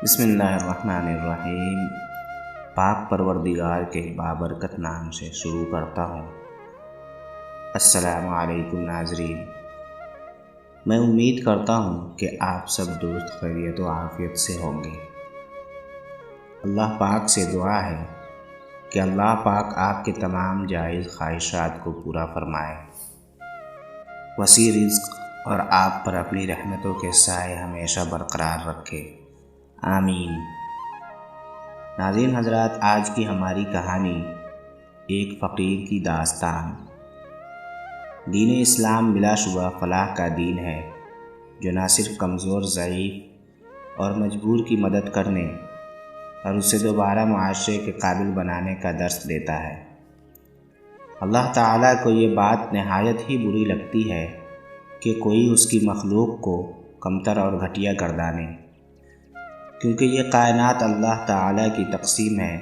بسم اللہ الرحمن الرحیم۔ پاک پروردگار کے بابرکت نام سے شروع کرتا ہوں۔ السلام علیکم ناظرین، میں امید کرتا ہوں کہ آپ سب درست خیریت و عافیت سے ہوں گے۔ اللہ پاک سے دعا ہے کہ اللہ پاک آپ کے تمام جائز خواہشات کو پورا فرمائے، وسیع رزق اور آپ پر اپنی رحمتوں کے سائے ہمیشہ برقرار رکھے، آمین۔ ناظرین حضرات، آج کی ہماری کہانی ایک فقیر کی داستان۔ دین اسلام بلا شبہ فلاح کا دین ہے، جو نہ صرف کمزور، ضعیف اور مجبور کی مدد کرنے اور اسے دوبارہ معاشرے کے قابل بنانے کا درس دیتا ہے۔ اللہ تعالیٰ کو یہ بات نہایت ہی بری لگتی ہے کہ کوئی اس کی مخلوق کو کمتر اور گھٹیا گردانے، کیونکہ یہ کائنات اللہ تعالیٰ کی تقسیم ہے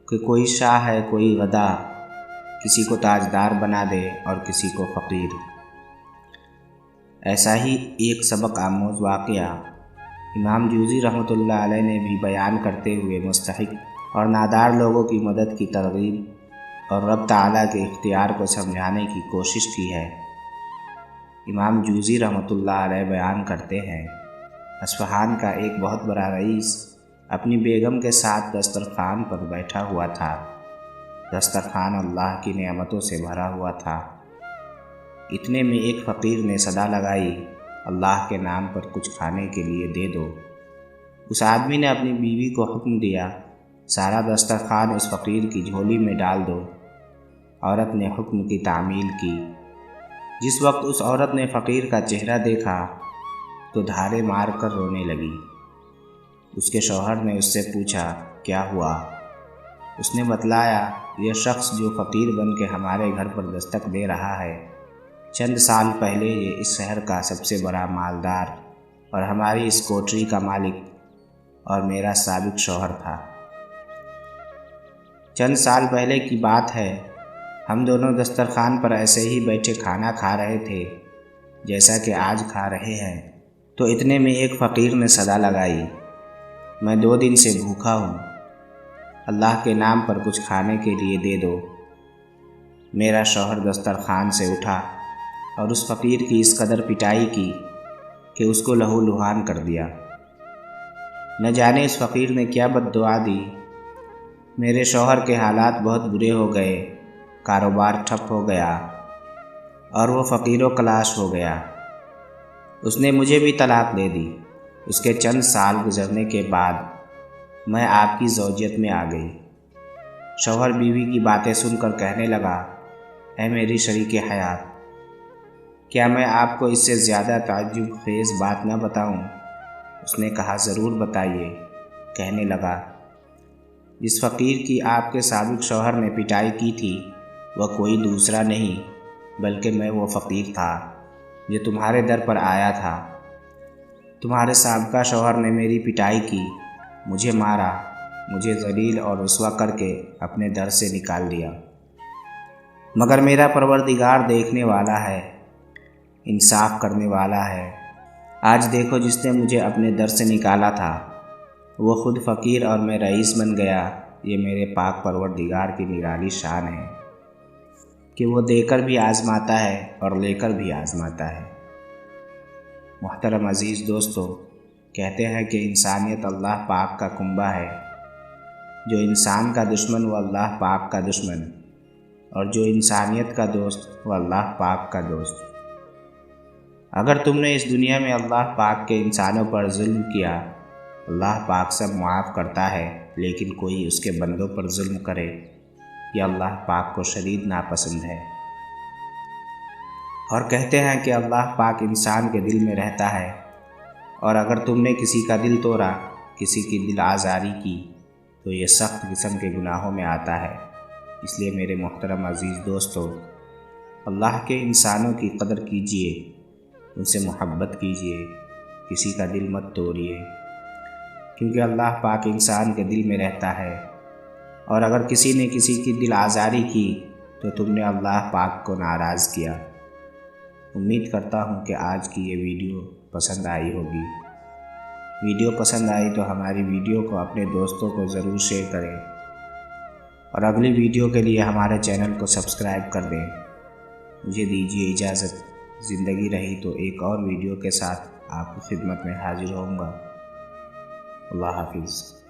کہ کوئی شاہ ہے، کوئی گدا، کسی کو تاجدار بنا دے اور کسی کو فقیر۔ ایسا ہی ایک سبق آموز واقعہ امام جوزی رحمۃ اللہ علیہ نے بھی بیان کرتے ہوئے مستحق اور نادار لوگوں کی مدد کی ترغیب اور رب تعالیٰ کے اختیار کو سمجھانے کی کوشش کی ہے۔ امام جوزی رحمۃ اللہ علیہ بیان کرتے ہیں، اصفہان کا ایک بہت بڑا رئیس اپنی بیگم کے ساتھ دسترخوان پر بیٹھا ہوا تھا۔ دسترخوان اللہ کی نعمتوں سے بھرا ہوا تھا۔ اتنے میں ایک فقیر نے صدا لگائی، اللہ کے نام پر کچھ کھانے کے لیے دے دو۔ اس آدمی نے اپنی بیوی کو حکم دیا، سارا دسترخوان اس فقیر کی جھولی میں ڈال دو۔ عورت نے حکم کی تعمیل کی۔ جس وقت اس عورت نے فقیر کا چہرہ دیکھا تو دھارے مار کر رونے لگی۔ اس کے شوہر نے اس سے پوچھا، کیا ہوا؟ اس نے بتلایا، یہ شخص جو فقیر بن کے ہمارے گھر پر دستک دے رہا ہے، چند سال پہلے یہ اس شہر کا سب سے بڑا مالدار اور ہماری اس کوٹری کا مالک اور میرا سابق شوہر تھا۔ چند سال پہلے کی بات ہے، ہم دونوں دسترخوان پر ایسے ہی بیٹھے کھانا کھا رہے تھے جیسا کہ آج کھا رہے ہیں، تو اتنے میں ایک فقیر نے صدا لگائی، میں 2 دن سے بھوکا ہوں، اللہ کے نام پر کچھ کھانے کے لیے دے دو۔ میرا شوہر دسترخوان سے اٹھا اور اس فقیر کی اس قدر پٹائی کی کہ اس کو لہو لہان کر دیا۔ نہ جانے اس فقیر نے کیا بد دعا دی، میرے شوہر کے حالات بہت برے ہو گئے، کاروبار ٹھپ ہو گیا اور وہ فقیر و کلاش ہو گیا۔ اس نے مجھے بھی طلاق دے دی۔ اس کے چند سال گزرنے کے بعد میں آپ کی زوجیت میں آ گئی۔ شوہر بیوی کی باتیں سن کر کہنے لگا، اے میری شریک حیات، کیا میں آپ کو اس سے زیادہ تعجب خیز بات نہ بتاؤں؟ اس نے کہا، ضرور بتائیے۔ کہنے لگا، جس فقیر کی آپ کے سابق شوہر نے پٹائی کی تھی وہ کوئی دوسرا نہیں بلکہ میں وہ فقیر تھا جو تمہارے در پر آیا تھا۔ تمہارے سابقہ شوہر نے میری پٹائی کی، مجھے مارا، مجھے ذلیل اور رسوا کر کے اپنے در سے نکال دیا، مگر میرا پروردگار دیکھنے والا ہے، انصاف کرنے والا ہے۔ آج دیکھو، جس نے مجھے اپنے در سے نکالا تھا وہ خود فقیر اور میں رئیس بن گیا۔ یہ میرے پاک پروردگار کی نرالی شان ہے کہ وہ دے کر بھی آزماتا ہے اور لے کر بھی آزماتا ہے۔ محترم عزیز دوستو، کہتے ہیں کہ انسانیت اللہ پاک کا کنبہ ہے، جو انسان کا دشمن وہ اللہ پاک کا دشمن، اور جو انسانیت کا دوست وہ اللہ پاک کا دوست۔ اگر تم نے اس دنیا میں اللہ پاک کے انسانوں پر ظلم کیا، اللہ پاک سب معاف کرتا ہے، لیکن کوئی اس کے بندوں پر ظلم کرے، یہ اللہ پاک کو شدید ناپسند ہے۔ اور کہتے ہیں کہ اللہ پاک انسان کے دل میں رہتا ہے، اور اگر تم نے کسی کا دل توڑا، کسی کی دل آزاری کی، تو یہ سخت قسم کے گناہوں میں آتا ہے۔ اس لیے میرے محترم عزیز دوستو، اللہ کے انسانوں کی قدر کیجیے، ان سے محبت کیجیے، کسی کا دل مت توڑیے، کیونکہ اللہ پاک انسان کے دل میں رہتا ہے، اور اگر کسی نے کسی کی دل آزاری کی تو تم نے اللہ پاک کو ناراض کیا۔ امید کرتا ہوں کہ آج کی یہ ویڈیو پسند آئی ہوگی۔ ویڈیو پسند آئی تو ہماری ویڈیو کو اپنے دوستوں کو ضرور شیئر کریں اور اگلی ویڈیو کے لیے ہمارے چینل کو سبسکرائب کر دیں۔ مجھے دیجیے اجازت، زندگی رہی تو ایک اور ویڈیو کے ساتھ آپ کی خدمت میں حاضر ہوں گا۔ اللہ حافظ۔